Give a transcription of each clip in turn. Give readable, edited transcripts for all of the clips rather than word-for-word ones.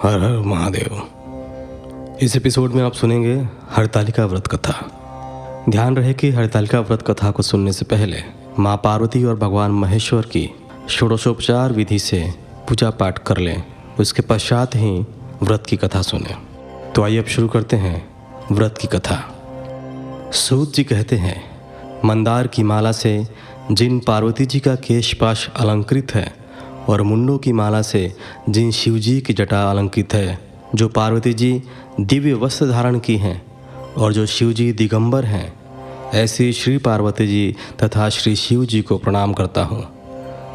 हर हर महादेव। इस एपिसोड में आप सुनेंगे हरतालिका व्रत कथा। ध्यान रहे कि हरतालिका व्रत कथा को सुनने से पहले माँ पार्वती और भगवान महेश्वर की षोडशोपचार विधि से पूजा पाठ कर लें, उसके पश्चात ही व्रत की कथा सुनें। तो आइए अब शुरू करते हैं व्रत की कथा। सूत जी कहते हैं, मंदार की माला से जिन पार्वती जी का केशपाश अलंकृत है और मुंडों की माला से जिन शिव जी की जटा अलंकृत है, जो पार्वती जी दिव्य वस्त्र धारण की हैं और जो शिव जी दिगंबर हैं, ऐसी श्री पार्वती जी तथा श्री शिव जी को प्रणाम करता हूँ।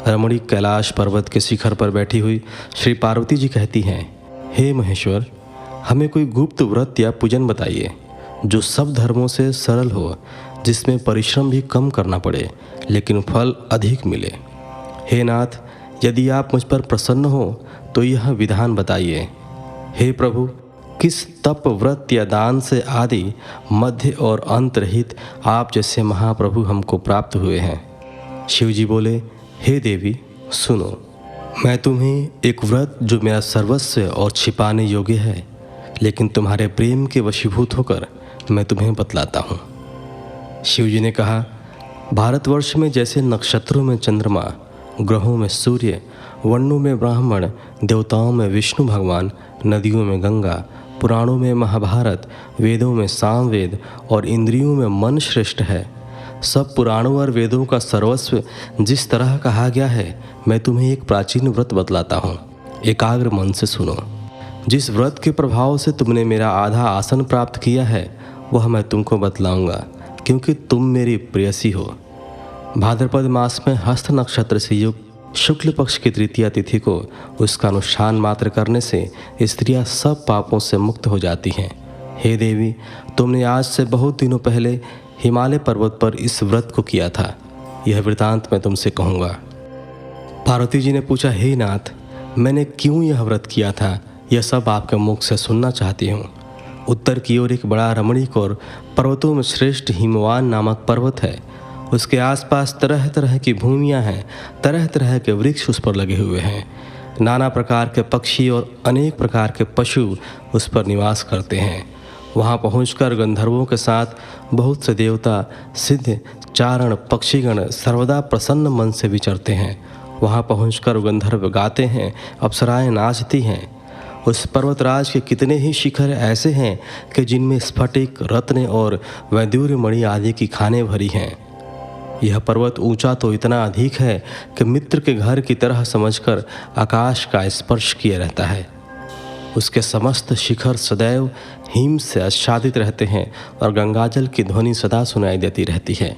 रमणीक कैलाश पर्वत के शिखर पर बैठी हुई श्री पार्वती जी कहती हैं, हे महेश्वर, हमें कोई गुप्त व्रत या पूजन बताइए जो सब धर्मों से सरल हो, जिसमें परिश्रम भी कम करना पड़े लेकिन फल अधिक मिले। हे नाथ, यदि आप मुझ पर प्रसन्न हो तो यह विधान बताइए। हे प्रभु, किस तप व्रत या दान से आदि मध्य और अंत रहित आप जैसे महाप्रभु हमको प्राप्त हुए हैं। शिव जी बोले, हे देवी सुनो, मैं तुम्हें एक व्रत जो मेरा सर्वस्व और छिपाने योग्य है, लेकिन तुम्हारे प्रेम के वशीभूत होकर मैं तुम्हें बतलाता हूँ। शिव जी ने कहा, भारतवर्ष में जैसे नक्षत्रों में चंद्रमा, ग्रहों में सूर्य, वर्णों में ब्राह्मण, देवताओं में विष्णु भगवान, नदियों में गंगा, पुराणों में महाभारत, वेदों में सामवेद और इंद्रियों में मन श्रेष्ठ है, सब पुराणों और वेदों का सर्वस्व जिस तरह कहा गया है, मैं तुम्हें एक प्राचीन व्रत बतलाता हूँ। एकाग्र मन से सुनो। जिस व्रत के प्रभाव से तुमने मेरा आधा आसन प्राप्त किया है, वह मैं तुमको बतलाऊंगा, क्योंकि तुम मेरी प्रेयसी हो। भाद्रपद मास में हस्त नक्षत्र से युक्त शुक्ल पक्ष की तृतीया तिथि को उसका अनुष्ठान मात्र करने से स्त्रियां सब पापों से मुक्त हो जाती हैं। हे देवी, तुमने आज से बहुत दिनों पहले हिमालय पर्वत पर इस व्रत को किया था। यह वृतांत मैं तुमसे कहूँगा। पार्वती जी ने पूछा, हे नाथ, मैंने क्यों यह व्रत किया था, यह सब आपके मुख से सुनना चाहती हूँ। उत्तर की ओर एक बड़ा रमणीक और पर्वतों में श्रेष्ठ हिमवान नामक पर्वत है। उसके आसपास तरह तरह की भूमियाँ हैं, तरह तरह के वृक्ष उस पर लगे हुए हैं। नाना प्रकार के पक्षी और अनेक प्रकार के पशु उस पर निवास करते हैं। वहाँ पहुंचकर गंधर्वों के साथ बहुत से देवता, सिद्ध, चारण, पक्षीगण सर्वदा प्रसन्न मन से विचरते हैं। वहाँ पहुंचकर गंधर्व गाते हैं, अप्सराएं नाचती हैं। उस पर्वतराज के कितने ही शिखर ऐसे हैं कि जिनमें स्फटिक, रत्न और वैदूर्य मणि आदि की खानें भरी हैं। यह पर्वत ऊंचा तो इतना अधिक है कि मित्र के घर की तरह समझकर आकाश का स्पर्श किए रहता है। उसके समस्त शिखर सदैव हिम से आच्छादित रहते हैं और गंगाजल की ध्वनि सदा सुनाई देती रहती है।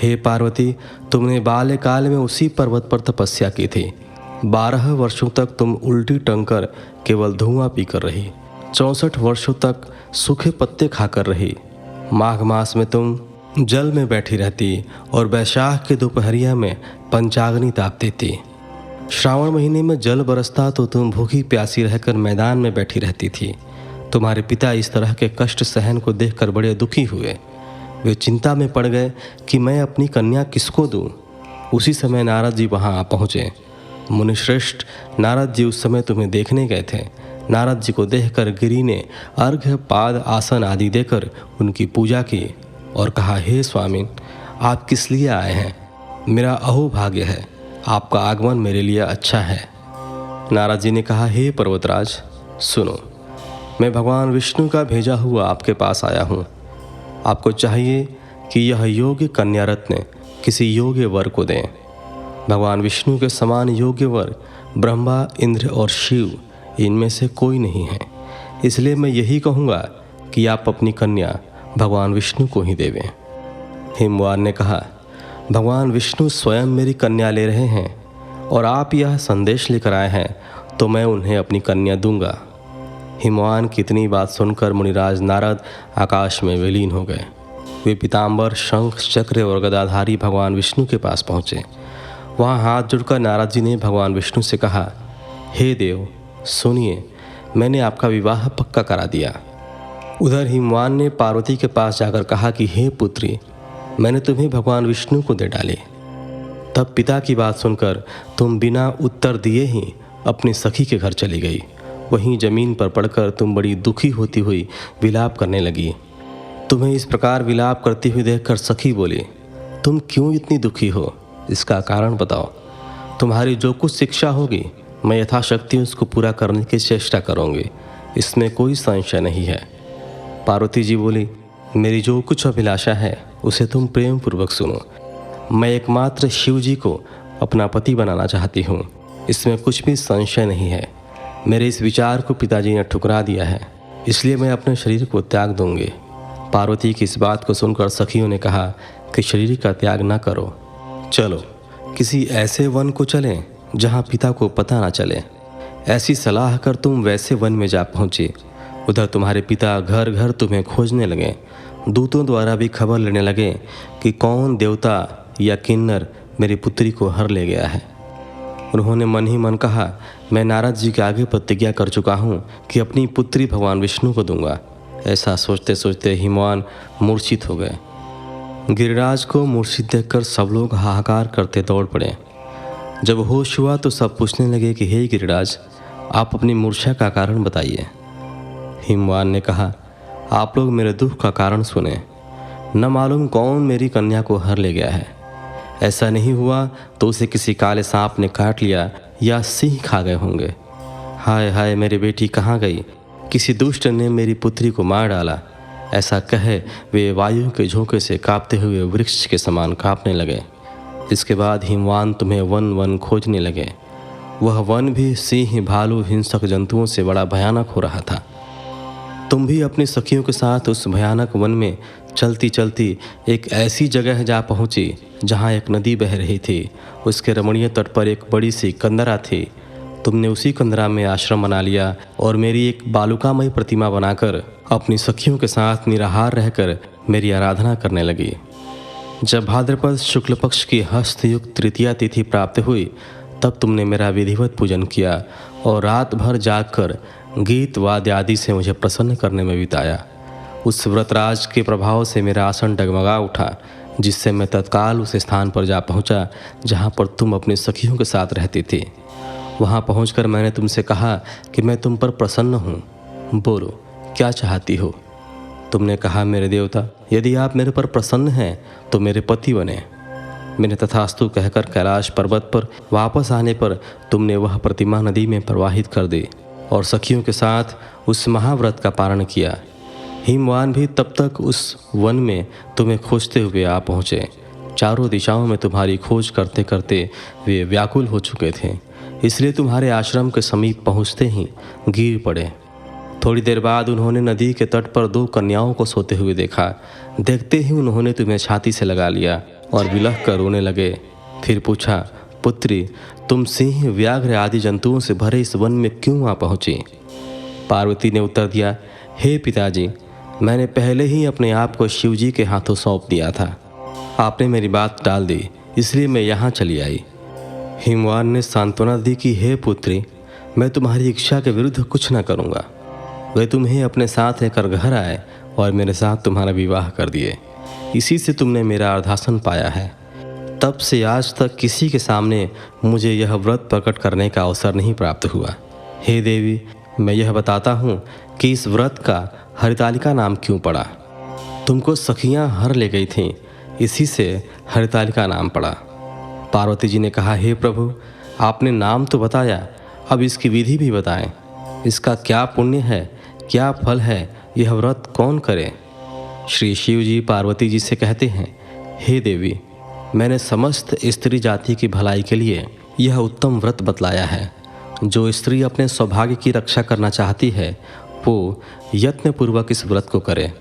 हे पार्वती, तुमने बाल्यकाल में उसी पर्वत पर तपस्या की थी। 12 वर्षों तक तुम उल्टी टंग कर केवल धुआं पीकर रही। 64 वर्षों तक सूखे पत्ते खाकर रही। माघ मास में तुम जल में बैठी रहती और वैशाख के दोपहरिया में पंचाग्नि तापती थी। श्रावण महीने में जल बरसता तो तुम भूखी प्यासी रहकर मैदान में बैठी रहती थी। तुम्हारे पिता इस तरह के कष्ट सहन को देखकर बड़े दुखी हुए। वे चिंता में पड़ गए कि मैं अपनी कन्या किसको दूं। उसी समय नारद जी वहां आ पहुँचे। मुनिश्रेष्ठ नारद जी उस समय तुम्हें देखने गए थे। नारद जी को देखकर गिरि ने अर्घ्य, पाद, आसन आदि देकर उनकी पूजा की और कहा, हे स्वामी, आप किस लिए आए हैं? मेरा अहोभाग्य है, आपका आगमन मेरे लिए अच्छा है। नारद जी ने कहा, हे पर्वतराज सुनो, मैं भगवान विष्णु का भेजा हुआ आपके पास आया हूँ। आपको चाहिए कि यह योग्य कन्या रत्न किसी योग्य वर को दें। भगवान विष्णु के समान योग्य वर ब्रह्मा, इंद्र और शिव इनमें से कोई नहीं है। इसलिए मैं यही कहूँगा कि आप अपनी कन्या भगवान विष्णु को ही देवें। हिमवान ने कहा, भगवान विष्णु स्वयं मेरी कन्या ले रहे हैं और आप यह संदेश लेकर आए हैं, तो मैं उन्हें अपनी कन्या दूंगा। हिमवान की इतनी बात सुनकर मुनिराज नारद आकाश में विलीन हो गए। वे पीताम्बर, शंख, चक्र और गदाधारी भगवान विष्णु के पास पहुँचे। वहाँ हाथ जुड़कर नारद जी ने भगवान विष्णु से कहा, हे देव सुनिए, मैंने आपका विवाह पक्का करा दिया। उधर हिमवान ने पार्वती के पास जाकर कहा कि हे पुत्री, मैंने तुम्हें भगवान विष्णु को दे डाली। तब पिता की बात सुनकर तुम बिना उत्तर दिए ही अपनी सखी के घर चली गई वहीं जमीन पर पड़कर तुम बड़ी दुखी होती हुई विलाप करने लगी। तुम्हें इस प्रकार विलाप करती हुई देखकर सखी बोली, तुम क्यों इतनी दुखी हो? इसका कारण बताओ। तुम्हारी जो कुछ शिक्षा होगी मैं यथाशक्ति उसको पूरा करने की चेष्टा करूँगी, इसमें कोई संशय नहीं है। पार्वती जी बोली, मेरी जो कुछ अभिलाषा है उसे तुम प्रेम पूर्वक सुनो। मैं एकमात्र शिव जी को अपना पति बनाना चाहती हूँ, इसमें कुछ भी संशय नहीं है। मेरे इस विचार को पिताजी ने ठुकरा दिया है, इसलिए मैं अपने शरीर को त्याग दूंगी। पार्वती की इस बात को सुनकर सखियों ने कहा कि शरीर का त्याग न करो, चलो किसी ऐसे वन को चलें जहाँ पिता को पता न चले। ऐसी सलाह कर तुम वैसे वन में जा पहुँचे। उधर तुम्हारे पिता घर घर तुम्हें खोजने लगे। दूतों द्वारा भी खबर लेने लगे कि कौन देवता या किन्नर मेरी पुत्री को हर ले गया है। उन्होंने मन ही मन कहा, मैं नारद जी के आगे प्रतिज्ञा कर चुका हूँ कि अपनी पुत्री भगवान विष्णु को दूंगा। ऐसा सोचते सोचते हिमवान मूर्छित हो गए। गिरिराज को मूर्छित देखकर सब लोग हाहाकार करते दौड़ पड़े। जब होश हुआ तो सब पूछने लगे कि हे गिरिराज, आप अपनी मूर्छा का कारण बताइए। हिमवान ने कहा, आप लोग मेरे दुख का कारण सुने। न मालूम कौन मेरी कन्या को हर ले गया है। ऐसा नहीं हुआ तो उसे किसी काले सांप ने काट लिया या सिंह खा गए होंगे। हाय हाय, मेरी बेटी कहाँ गई? किसी दुष्ट ने मेरी पुत्री को मार डाला। ऐसा कहे वे वायु के झोंके से कांपते हुए वृक्ष के समान कांपने लगे। इसके बाद हिमवान तुम्हें वन वन खोजने लगे। वह वन भी सिंह, भालू, हिंसक जंतुओं से बड़ा भयानक हो रहा था। तुम भी अपनी सखियों के साथ उस भयानक वन में चलती चलती एक ऐसी जगह जा पहुंची जहां एक नदी बह रही थी। उसके रमणीय तट पर एक बड़ी सी कंदरा थी। तुमने उसी कंदरा में आश्रम बना लिया और मेरी एक बालुकामयी प्रतिमा बनाकर अपनी सखियों के साथ निराहार रहकर मेरी आराधना करने लगी। जब भाद्रपद शुक्ल पक्ष की हस्तयुक्त तृतीया तिथि प्राप्त हुई तब तुमने मेरा विधिवत पूजन किया और रात भर जागकर गीत वाद्य आदि से मुझे प्रसन्न करने में बिताया। उस व्रतराज के प्रभाव से मेरा आसन डगमगा उठा, जिससे मैं तत्काल उस स्थान पर जा पहुंचा जहां पर तुम अपनी सखियों के साथ रहती थी। वहां पहुंचकर मैंने तुमसे कहा कि मैं तुम पर प्रसन्न हूँ, बोलो क्या चाहती हो? तुमने कहा, मेरे देवता, यदि आप मेरे पर प्रसन्न हैं तो मेरे पति बने। मैंने तथास्तु कहकर कैलाश पर्वत पर वापस आने पर तुमने वह प्रतिमा नदी में प्रवाहित कर दी और सखियों के साथ उस महाव्रत का पारण किया। हिमवान भी तब तक उस वन में तुम्हें खोजते हुए आ पहुँचे। चारों दिशाओं में तुम्हारी खोज करते करते वे व्याकुल हो चुके थे, इसलिए तुम्हारे आश्रम के समीप पहुँचते ही गिर पड़े। थोड़ी देर बाद उन्होंने नदी के तट पर 2 कन्याओं को सोते हुए देखा। देखते ही उन्होंने तुम्हें छाती से लगा लिया और विलख कर रोने लगे। फिर पूछा, पुत्री, तुम सिंह, व्याघ्र आदि जंतुओं से भरे इस वन में क्यों आ पहुँची? पार्वती ने उत्तर दिया, हे पिताजी, मैंने पहले ही अपने आप को शिव जी के हाथों सौंप दिया था। आपने मेरी बात टाल दी, इसलिए मैं यहाँ चली आई। हिमवान ने सांत्वना दी कि हे पुत्री, मैं तुम्हारी इच्छा के विरुद्ध कुछ न करूँगा। वे तुम्हें अपने साथ लेकर घर आए और मेरे साथ तुम्हारा विवाह कर दिए। इसी से तुमने मेरा अर्धासन पाया है। तब से आज तक किसी के सामने मुझे यह व्रत प्रकट करने का अवसर नहीं प्राप्त हुआ। हे देवी, मैं यह बताता हूँ कि इस व्रत का हरितालिका नाम क्यों पड़ा। तुमको सखियाँ हर ले गई थीं, इसी से हरितालिका नाम पड़ा। पार्वती जी ने कहा, हे प्रभु, आपने नाम तो बताया, अब इसकी विधि भी बताएं। इसका क्या पुण्य है, क्या फल है, यह व्रत कौन करे? श्री शिव जी पार्वती जी से कहते हैं, हे देवी, मैंने समस्त स्त्री जाति की भलाई के लिए यह उत्तम व्रत बतलाया है। जो स्त्री अपने सौभाग्य की रक्षा करना चाहती है वो यत्नपूर्वक इस व्रत को करे।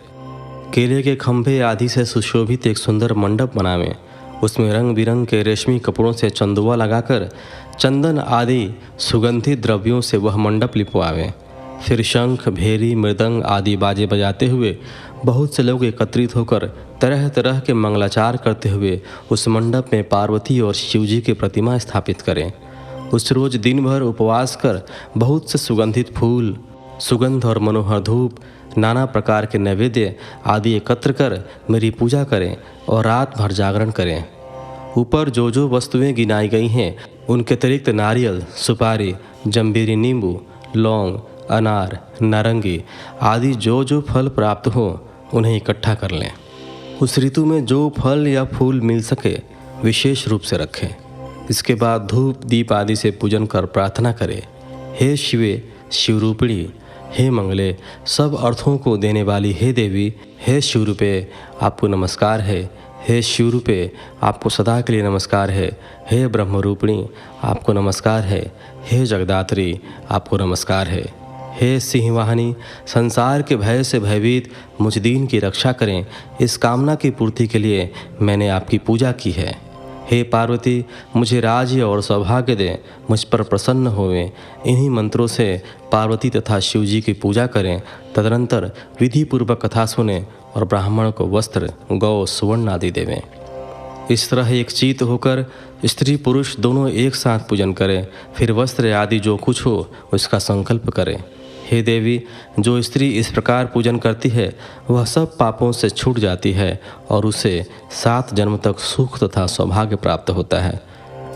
केले के खंभे आदि से सुशोभित एक सुंदर मंडप बनावें। उसमें रंग बिरंग के रेशमी कपड़ों से चंदुआ लगाकर चंदन आदि सुगंधित द्रव्यों से वह मंडप लिपवावें। फिर शंख, भेरी, मृदंग आदि बाजे बजाते हुए बहुत से लोग एकत्रित होकर तरह तरह के मंगलाचार करते हुए उस मंडप में पार्वती और शिवजी की प्रतिमा स्थापित करें। उस रोज दिन भर उपवास कर बहुत से सुगंधित फूल, सुगंध और मनोहर धूप, नाना प्रकार के नैवेद्य आदि एकत्र कर मेरी पूजा करें और रात भर जागरण करें। ऊपर जो जो वस्तुएं गिनाई गई हैं उनके अतिरिक्त नारियल, सुपारी, जंबीरी, नींबू, लौंग, अनार, नारंगी आदि जो जो फल प्राप्त हो उन्हें इकट्ठा कर लें। उस ऋतु में जो फल या फूल मिल सके विशेष रूप से रखें। इसके बाद धूप दीप आदि से पूजन कर प्रार्थना करें, हे शिवे शिवरूपिणी, हे मंगले, सब अर्थों को देने वाली हे देवी, हे शिवरूपे आपको नमस्कार है, हे शिवरूपे आपको सदा के लिए नमस्कार है, हे ब्रह्मरूपिणी आपको नमस्कार है, हे जगदात्री आपको नमस्कार है, हे सिंहवाहिनी संसार के भय से भयभीत मुझ दीन की रक्षा करें, इस कामना की पूर्ति के लिए मैंने आपकी पूजा की है। हे पार्वती मुझे राज्य और सौभाग्य दें, मुझ पर प्रसन्न होवें। इन्हीं मंत्रों से पार्वती तथा शिव जी की पूजा करें। तदनंतर विधि पूर्वक कथा सुने और ब्राह्मण को वस्त्र, गौ, सुवर्ण आदि देवें। इस तरह एक चित्त होकर स्त्री पुरुष दोनों एक साथ पूजन करें। फिर वस्त्र आदि जो कुछ हो उसका संकल्प करें। हे देवी, जो स्त्री इस प्रकार पूजन करती है वह सब पापों से छूट जाती है और उसे 7 जन्म तक सुख तथा सौभाग्य प्राप्त होता है।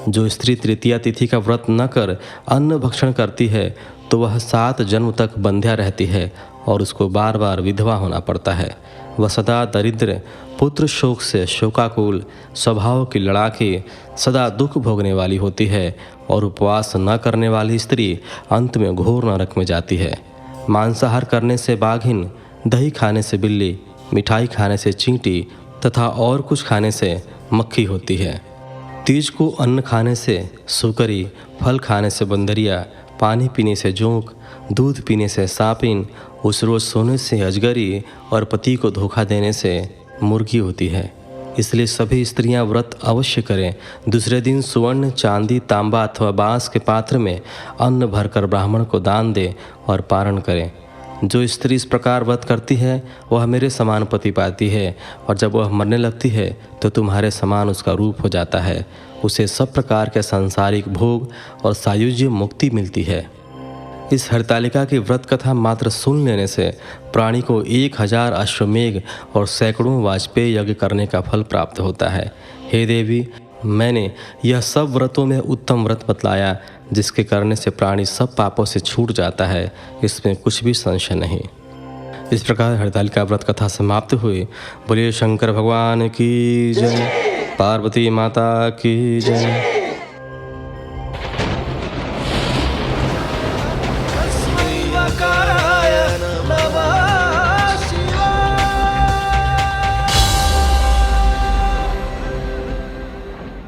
जो स्त्री तृतीया तिथि का व्रत न कर अन्न भक्षण करती है तो वह 7 जन्म तक बंध्या रहती है और उसको बार बार विधवा होना पड़ता है। वह सदा दरिद्र, पुत्र शोक से शोकाकुल, स्वभाव की लड़ाकी, सदा दुख भोगने वाली होती है और उपवास न करने वाली स्त्री अंत में घोर नरक में जाती है। मांसाहार करने से बाघिन, दही खाने से बिल्ली, मिठाई खाने से चींटी तथा और कुछ खाने से मक्खी होती है। तीज को अन्न खाने से सुकरी, फल खाने से बंदरिया, पानी पीने से जोंक, दूध पीने से सांपिन, उस रोज सोने से अजगरी और पति को धोखा देने से मुर्गी होती है। इसलिए सभी स्त्रियां व्रत अवश्य करें। दूसरे दिन स्वर्ण, चांदी, तांबा अथवा बांस के पात्र में अन्न भरकर ब्राह्मण को दान दें और पारण करें। जो स्त्री इस प्रकार व्रत करती है वह मेरे समान पति पाती है और जब वह मरने लगती है तो तुम्हारे समान उसका रूप हो जाता है। उसे सब प्रकार के सांसारिक भोग और सायुज्य मुक्ति मिलती है। इस हरतालिका की व्रत कथा मात्र सुन लेने से प्राणी को 1000 अश्वमेघ और सैकड़ों वाजपेय यज्ञ करने का फल प्राप्त होता है। हे देवी, मैंने यह सब व्रतों में उत्तम व्रत बतलाया जिसके करने से प्राणी सब पापों से छूट जाता है, इसमें कुछ भी संशय नहीं। इस प्रकार हरतालिका व्रत कथा समाप्त हुई। बोलिए शंकर भगवान की जय, पार्वती माता की जय।